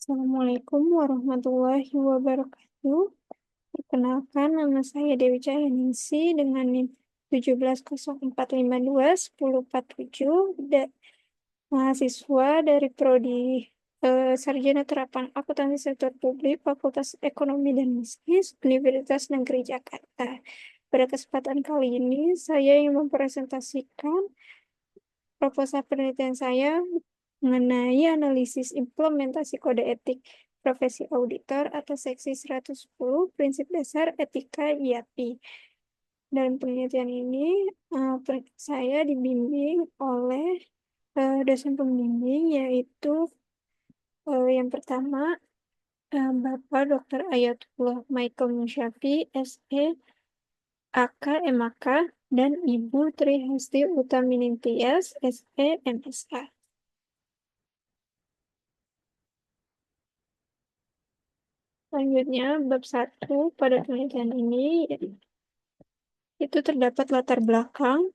Assalamualaikum warahmatullahi wabarakatuh. Perkenalkan, nama saya Dewi Cahyaningsi dengan NIM 1704521047, mahasiswa dari Prodi Sarjana Terapan Akuntansi Sektor Publik, Fakultas Ekonomi dan Bisnis, Universitas Negeri Jakarta. Pada kesempatan kali ini, saya ingin mempresentasikan proposal penelitian saya mengenai analisis implementasi kode etik profesi auditor atau seksi 110 prinsip dasar etika IAPI. Dalam penelitian ini, saya dibimbing oleh dosen pembimbing, yaitu yang pertama, Bapak Dr. Ayatullah Michael Musyafi, SE, AK, MAK, dan Ibu Tri Hasti Utaminingtyas, SE, MSA. Selanjutnya, bab 1 pada penelitian ini itu terdapat latar belakang,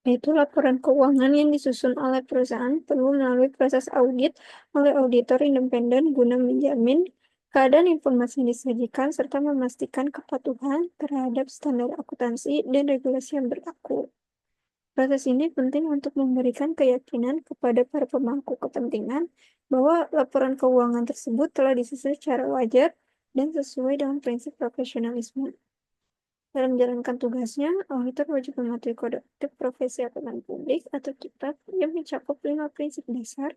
yaitu laporan keuangan yang disusun oleh perusahaan perlu melalui proses audit oleh auditor independen guna menjamin keadaan informasi yang disajikan serta memastikan kepatuhan terhadap standar akuntansi dan regulasi yang berlaku. Proses ini penting untuk memberikan keyakinan kepada para pemangku kepentingan bahwa laporan keuangan tersebut telah disusun secara wajar dan sesuai dengan prinsip profesionalisme. Dalam menjalankan tugasnya, auditor wajib mematuhi kode etik profesi akuntan publik atau KIPAP yang mencakup 5 prinsip dasar,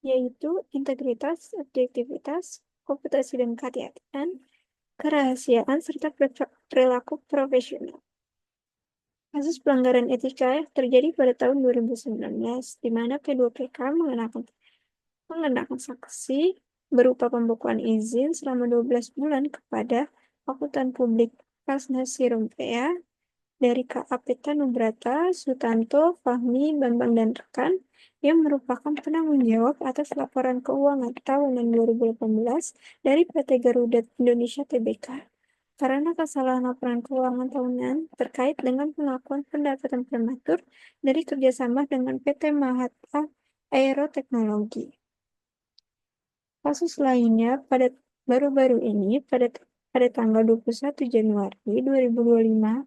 yaitu integritas, objektivitas, komputasi dan kehati-hatian, kerahasiaan, serta perilaku profesional. Kasus pelanggaran etika terjadi pada tahun 2019, di mana P2PK mengenakan sanksi berupa pembekuan izin selama 12 bulan kepada akuntan publik Kasnasi Rumpea dari KAP Tanubrata, Sutanto, Fahmi, Bambang, dan rekan yang merupakan penanggung jawab atas laporan keuangan tahunan 2018 dari PT Garuda Indonesia Tbk. Karena kesalahan laporan keuangan tahunan terkait dengan pengakuan pendapatan prematur dari kerjasama dengan PT Mahathir Aeroteknologi. Kasus lainnya baru-baru ini pada tanggal 21 Januari 2025,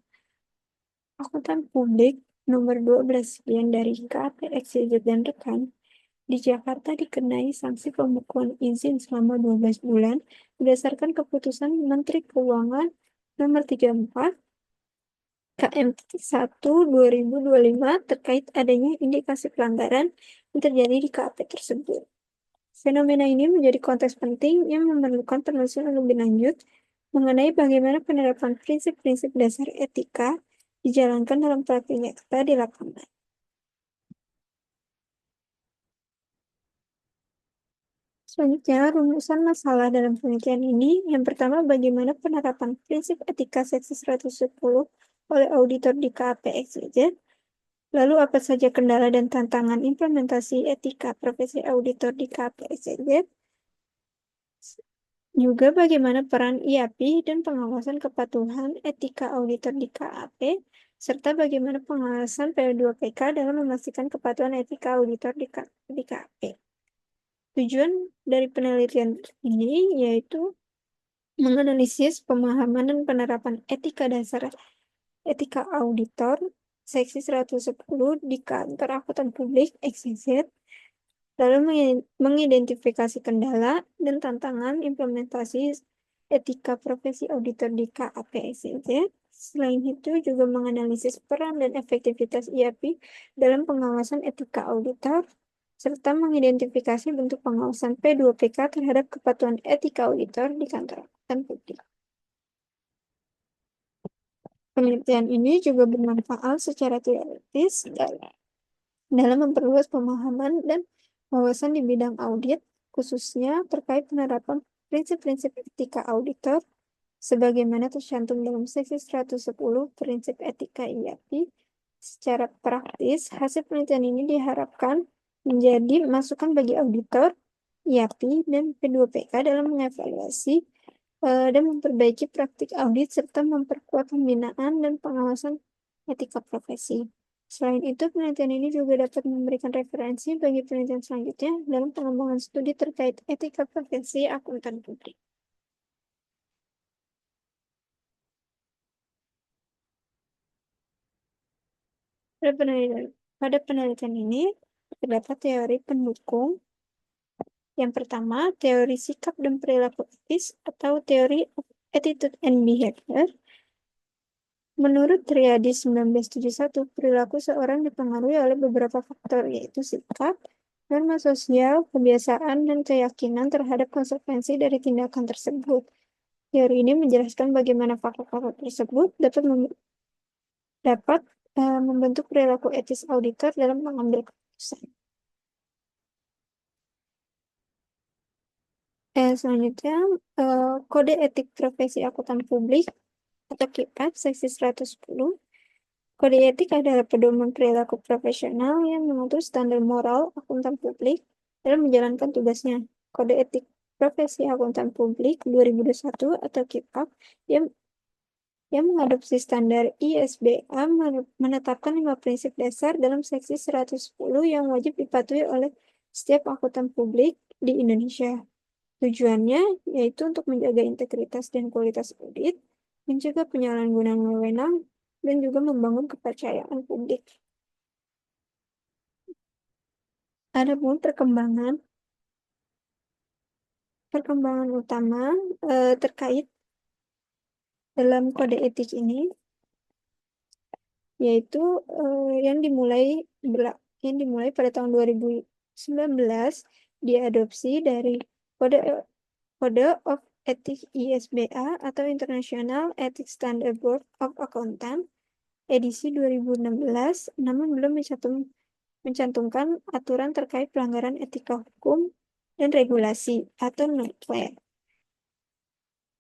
akuntan publik nomor 12 sekian dari KPXYZ dan rekan di Jakarta dikenai sanksi pembekuan izin selama 12 bulan berdasarkan keputusan Menteri Keuangan nomor 34 KM 1 2025 terkait adanya indikasi pelanggaran yang terjadi di KAP tersebut. Fenomena ini menjadi konteks penting yang memerlukan penelusuran lebih lanjut mengenai bagaimana penerapan prinsip-prinsip dasar etika dijalankan dalam praktik nyata di lapangan. Selanjutnya, rumusan masalah dalam penelitian ini. Yang pertama, bagaimana penerapan prinsip etika seksi 110 oleh auditor di KPXYZ. Lalu, apa saja kendala dan tantangan implementasi etika profesi auditor di KPXYZ. Juga bagaimana peran IAPI dan pengawasan kepatuhan etika auditor di KAP, serta bagaimana pengawasan P2PK dalam memastikan kepatuhan etika auditor di KAP. Tujuan dari penelitian ini yaitu menganalisis pemahaman dan penerapan etika dasar etika auditor seksi 110 di kantor akuntan publik XYZ, lalu mengidentifikasi kendala dan tantangan implementasi etika profesi auditor di KAP XYZ. Selain itu juga menganalisis peran dan efektivitas IAPI dalam pengawasan etika auditor, serta mengidentifikasi bentuk pengawasan P2PK terhadap kepatuhan etika auditor di kantor akuntan publik. Penelitian ini juga bermanfaat secara teoritis dalam memperluas pemahaman dan wawasan di bidang audit, khususnya terkait penerapan prinsip-prinsip etika auditor, sebagaimana tercantum dalam seksi 110 prinsip etika IAPI. Secara praktis, hasil penelitian ini diharapkan menjadi masukan bagi auditor, IAPI, dan P2PK dalam mengevaluasi dan memperbaiki praktik audit serta memperkuat pembinaan dan pengawasan etika profesi. Selain itu, penelitian ini juga dapat memberikan referensi bagi penelitian selanjutnya dalam pengembangan studi terkait etika profesi akuntan publik. Pada penelitian ini, terdapat teori pendukung. Yang pertama, teori sikap dan perilaku etis atau teori of attitude and behavior. Menurut Triadi 1971, perilaku seorang dipengaruhi oleh beberapa faktor, yaitu sikap, norma sosial, kebiasaan, dan keyakinan terhadap konsekuensi dari tindakan tersebut. Teori ini menjelaskan bagaimana faktor-faktor tersebut dapat membentuk perilaku etis auditor dalam mengambil keputusan. Selanjutnya, Kode Etik Profesi Akuntan Publik atau KIPAP seksi 110. Kode etik adalah pedoman perilaku profesional yang mengatur standar moral akuntan publik dalam menjalankan tugasnya. Kode Etik Profesi Akuntan Publik 2021 atau KIPAP yang mengadopsi standar ISBA menetapkan 5 prinsip dasar dalam seksi 110 yang wajib dipatuhi oleh setiap akuntan publik di Indonesia. Tujuannya yaitu untuk menjaga integritas dan kualitas audit, mencegah penyalahgunaan wewenang, dan juga membangun kepercayaan publik. Adapun perkembangan utama terkait dalam kode etik ini, yaitu yang dimulai pada tahun 2019 diadopsi dari Kode of Ethics ISBA atau International Ethics Standard Board of Accountant edisi 2016, namun belum mencantumkan aturan terkait pelanggaran etika hukum dan regulasi atau non-fair.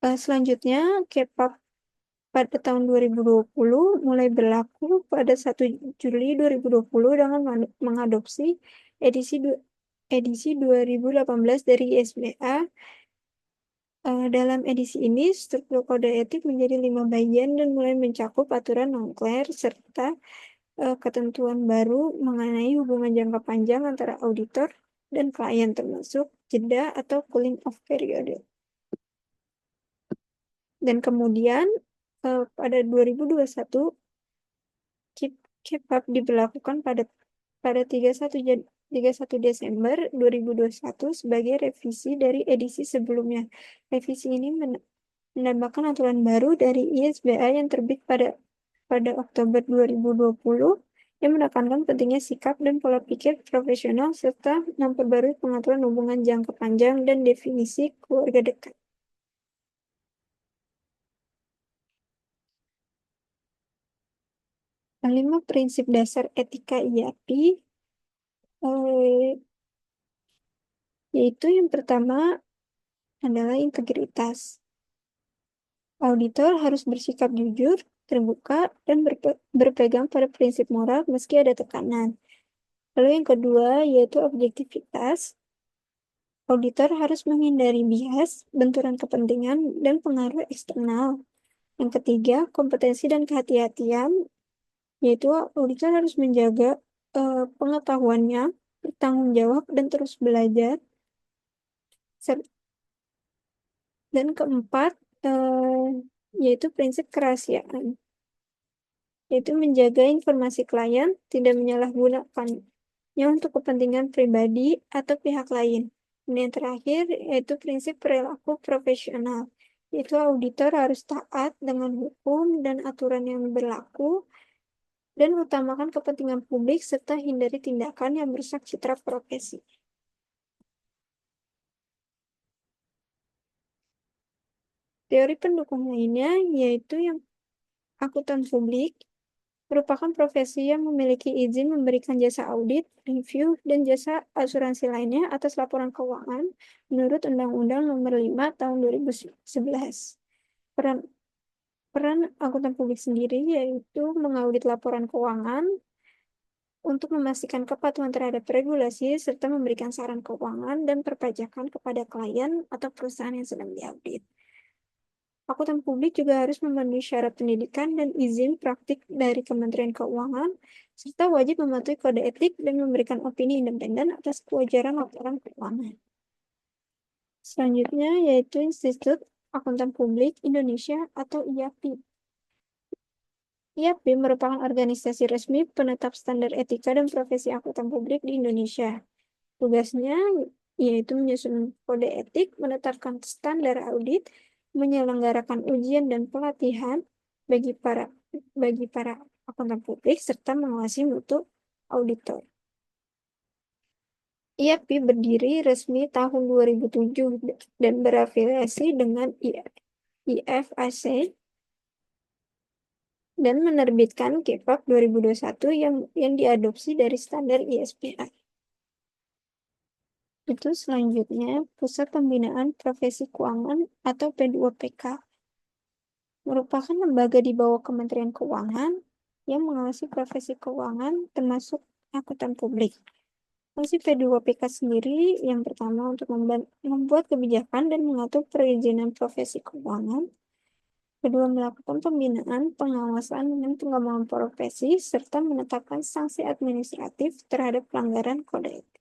Selanjutnya, KEPAP pada tahun 2020 mulai berlaku pada 1 Juli 2020 dengan mengadopsi edisi 2018 dari ISBA. Dalam edisi ini, struktur kode etik menjadi 5 bagian dan mulai mencakup aturan non-clear serta ketentuan baru mengenai hubungan jangka panjang antara auditor dan klien, termasuk jeda atau cooling off period. Dan kemudian pada 2021 KIPAP diberlakukan pada 31 Desember 2021 sebagai revisi dari edisi sebelumnya. Revisi ini menambahkan aturan baru dari ISBA yang terbit pada Oktober 2020 yang menekankan pentingnya sikap dan pola pikir profesional serta memperbarui pengaturan hubungan jangka panjang dan definisi keluarga dekat. Kelima prinsip dasar etika IAPI, yaitu yang pertama adalah integritas. Auditor harus bersikap jujur, terbuka, dan berpegang pada prinsip moral meski ada tekanan. Lalu yang kedua yaitu objektivitas. Auditor harus menghindari bias, benturan kepentingan, dan pengaruh eksternal. Yang ketiga, kompetensi dan kehati-hatian, yaitu auditor harus menjaga pengetahuannya, bertanggung jawab, dan terus belajar. Dan keempat, yaitu prinsip kerahasiaan, yaitu menjaga informasi klien, tidak menyalahgunakannya untuk kepentingan pribadi atau pihak lain. Dan yang terakhir, yaitu prinsip perilaku profesional, yaitu auditor harus taat dengan hukum dan aturan yang berlaku, dan utamakan kepentingan publik serta hindari tindakan yang merusak citra profesi. Teori pendukung lainnya yaitu yang akuntan publik merupakan profesi yang memiliki izin memberikan jasa audit, review, dan jasa asuransi lainnya atas laporan keuangan menurut Undang-Undang Nomor 5 Tahun 2011. Peran akuntan publik sendiri yaitu mengaudit laporan keuangan untuk memastikan kepatuhan terhadap regulasi serta memberikan saran keuangan dan perpajakan kepada klien atau perusahaan yang sedang diaudit. Akuntan publik juga harus memenuhi syarat pendidikan dan izin praktik dari Kementerian Keuangan, serta wajib mematuhi kode etik dan memberikan opini independen atas kewajaran laporan keuangan. Selanjutnya yaitu Institut Akuntan Publik Indonesia atau IAPI. IAPI merupakan organisasi resmi penetap standar etika dan profesi akuntan publik di Indonesia. Tugasnya yaitu menyusun kode etik, menetapkan standar audit, menyelenggarakan ujian dan pelatihan bagi para akuntan publik serta mengawasi mutu auditor. IAPI berdiri resmi tahun 2007 dan berafiliasi dengan IFAC dan menerbitkan KIPAP 2021 yang diadopsi dari standar ISPA. Itu selanjutnya Pusat Pembinaan Profesi Keuangan atau P2PK merupakan lembaga di bawah Kementerian Keuangan yang mengawasi profesi keuangan termasuk akuntan publik. Fungsi P2PK sendiri yang pertama untuk membuat kebijakan dan mengatur perizinan profesi keuangan. Kedua, melakukan pembinaan, pengawasan, dan pengembangan profesi, serta menetapkan sanksi administratif terhadap pelanggaran kode etik.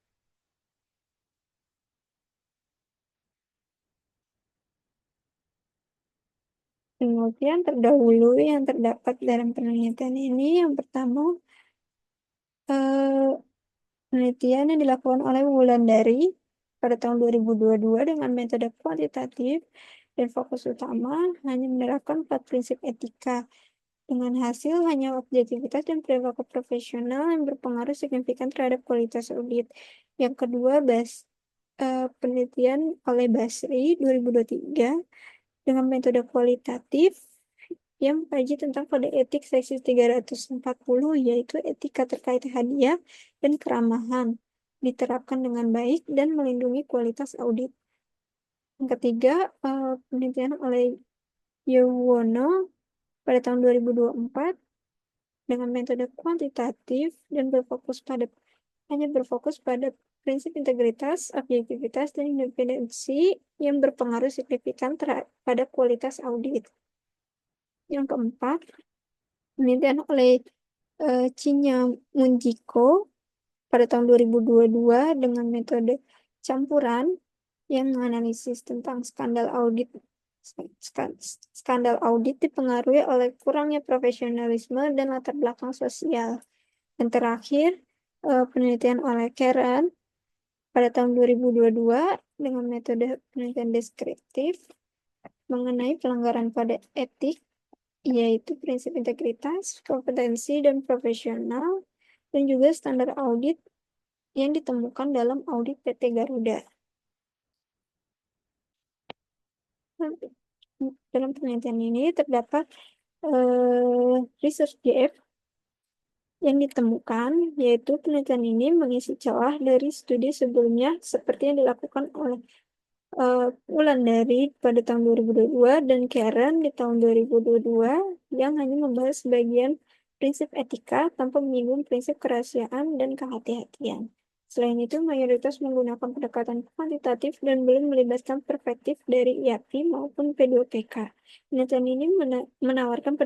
Penelitian terdahulu yang terdapat dalam penelitian ini, yang pertama, eh, penelitian yang dilakukan oleh Wulandari pada tahun 2022 dengan metode kuantitatif dan fokus utama hanya menerapkan 4 prinsip etika. Dengan hasil hanya objektivitas dan perilaku profesional yang berpengaruh signifikan terhadap kualitas audit. Yang kedua, penelitian oleh Basri 2023 dengan metode kualitatif yang mengkaji tentang kode etik seksi 340, yaitu etika terkait hadiah dan keramahan, diterapkan dengan baik dan melindungi kualitas audit. Yang ketiga, penelitian oleh Yuwono pada tahun 2024 dengan metode kuantitatif dan hanya berfokus pada prinsip integritas, objektivitas, dan independensi yang berpengaruh signifikan pada kualitas audit. Yang keempat, penelitian oleh Chinya Munjiko pada tahun 2022 dengan metode campuran yang menganalisis tentang skandal audit dipengaruhi oleh kurangnya profesionalisme dan latar belakang sosial. Dan terakhir, penelitian oleh Karen pada tahun 2022 dengan metode penelitian deskriptif mengenai pelanggaran kode etik, yaitu prinsip integritas, kompetensi, dan profesional, dan juga standar audit yang ditemukan dalam audit PT Garuda. Dalam penelitian ini terdapat research gap yang ditemukan, yaitu penelitian ini mengisi celah dari studi sebelumnya seperti yang dilakukan oleh Wulandari pada tahun 2022 dan Karen di tahun 2022 yang hanya membahas bagian prinsip etika tanpa menyinggung prinsip kerahasiaan dan kehati-hatian. Selain itu, mayoritas menggunakan pendekatan kuantitatif dan belum melibatkan perspektif dari IAPI maupun P2PK. Penelitian ini menawarkan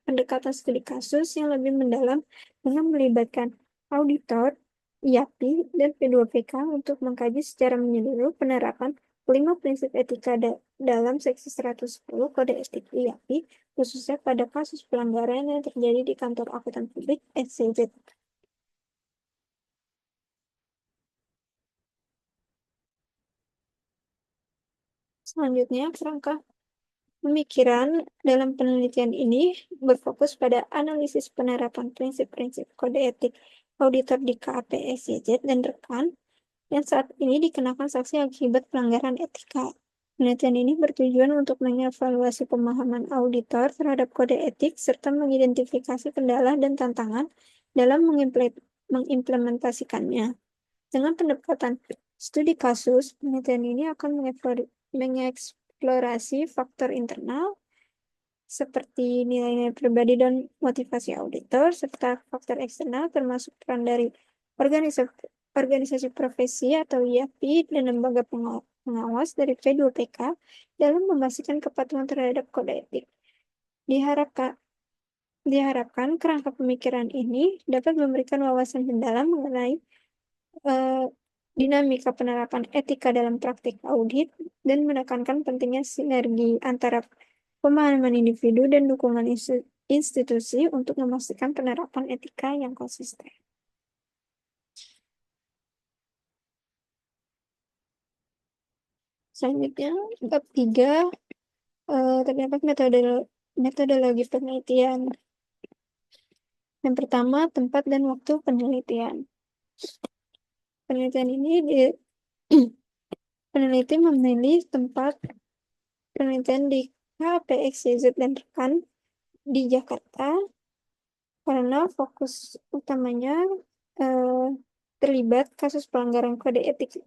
pendekatan studi kasus yang lebih mendalam dengan melibatkan auditor, IAPI, dan P2PK untuk mengkaji secara menyeluruh penerapan 5 prinsip etika dalam seksi 110 Kode Etik IAPI, khususnya pada kasus pelanggaran yang terjadi di kantor akuntan publik SCZ. Selanjutnya, kerangka pemikiran dalam penelitian ini berfokus pada analisis penerapan prinsip-prinsip kode etik auditor di KAP SCZ dan rekan yang saat ini dikenakan sanksi akibat pelanggaran etika. Penelitian ini bertujuan untuk mengevaluasi pemahaman auditor terhadap kode etik serta mengidentifikasi kendala dan tantangan dalam mengimplementasikannya. Dengan pendekatan studi kasus, penelitian ini akan mengeksplorasi faktor internal seperti nilai-nilai pribadi dan motivasi auditor, serta faktor eksternal termasuk peran dari organisasi profesi atau IAPI, dan lembaga pengawas dari P2PK dalam memastikan kepatuhan terhadap kode etik. Diharapkan kerangka pemikiran ini dapat memberikan wawasan mendalam mengenai dinamika penerapan etika dalam praktik audit dan menekankan pentingnya sinergi antara pemahaman individu dan dukungan institusi untuk memastikan penerapan etika yang konsisten. Selanjutnya, bab 3, terdapat metodologi penelitian. Yang pertama, tempat dan waktu penelitian. Penelitian ini peneliti memilih tempat penelitian di KPXYZ dan rekan di Jakarta karena fokus utamanya terlibat kasus pelanggaran kode etik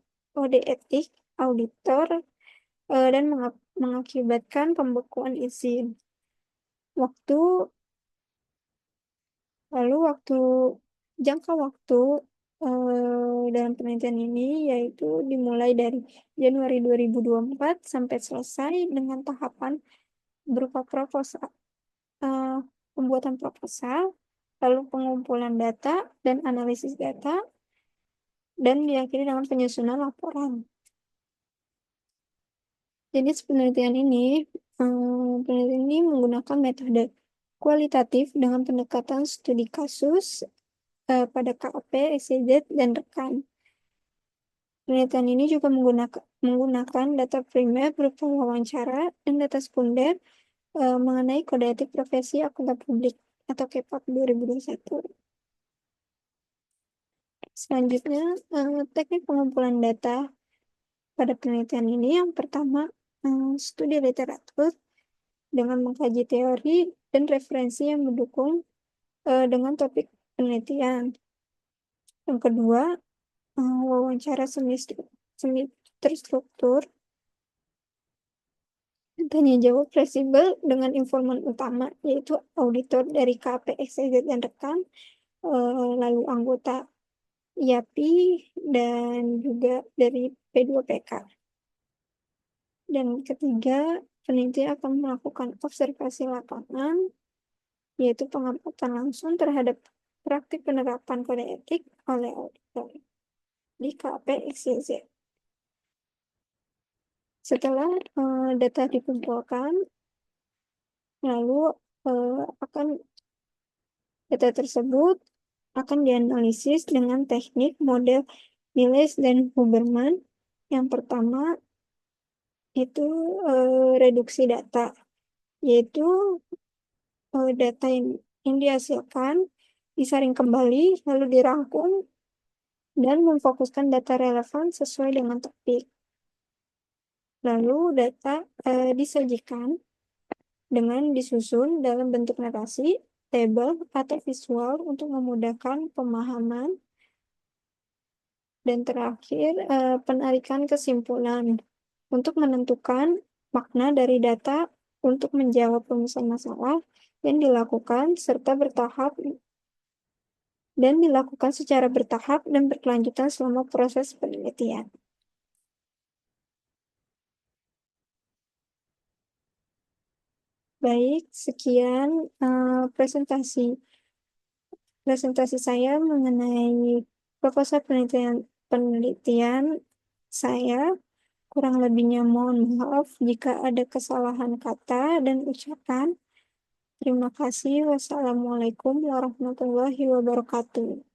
auditor dan mengakibatkan pembekuan izin. Jangka waktu dalam penelitian ini yaitu dimulai dari Januari 2024 sampai selesai dengan tahapan berupa pembuatan proposal, lalu pengumpulan data dan analisis data, dan diakhiri dengan penyusunan laporan. Jenis penelitian ini menggunakan metode kualitatif dengan pendekatan studi kasus pada KAP, SCZ, dan rekan. Penelitian ini juga menggunakan data primer berupa wawancara dan data sekunder mengenai kode etik profesi akuntan publik atau KEPAP 2021. Selanjutnya, teknik pengumpulan data pada penelitian ini yang pertama, studi literatur dengan mengkaji teori dan referensi yang mendukung dengan topik penelitian. Yang kedua, wawancara semi terstruktur, tanya jawab fleksibel dengan informan utama, yaitu auditor dari KPXYZ dan rekan, lalu anggota IAPI, dan juga dari P2PK. Dan ketiga, peneliti akan melakukan observasi lapangan, yaitu pengamatan langsung terhadap praktik penerapan kode etik oleh auditor di KPXYZ. Setelah data dikumpulkan, lalu data tersebut akan dianalisis dengan teknik model Miles dan Huberman. Yang pertama itu reduksi data, yaitu data yang dihasilkan disaring kembali lalu dirangkum dan memfokuskan data relevan sesuai dengan topik. Lalu data disajikan dengan disusun dalam bentuk narasi, tabel, atau visual untuk memudahkan pemahaman. Dan terakhir, penarikan kesimpulan untuk menentukan makna dari data untuk menjawab rumusan masalah yang dilakukan secara bertahap dan berkelanjutan selama proses penelitian. Baik, sekian presentasi saya mengenai proposal penelitian saya. Kurang lebihnya mohon maaf jika ada kesalahan kata dan ucapan. Terima kasih. Wassalamualaikum warahmatullahi wabarakatuh.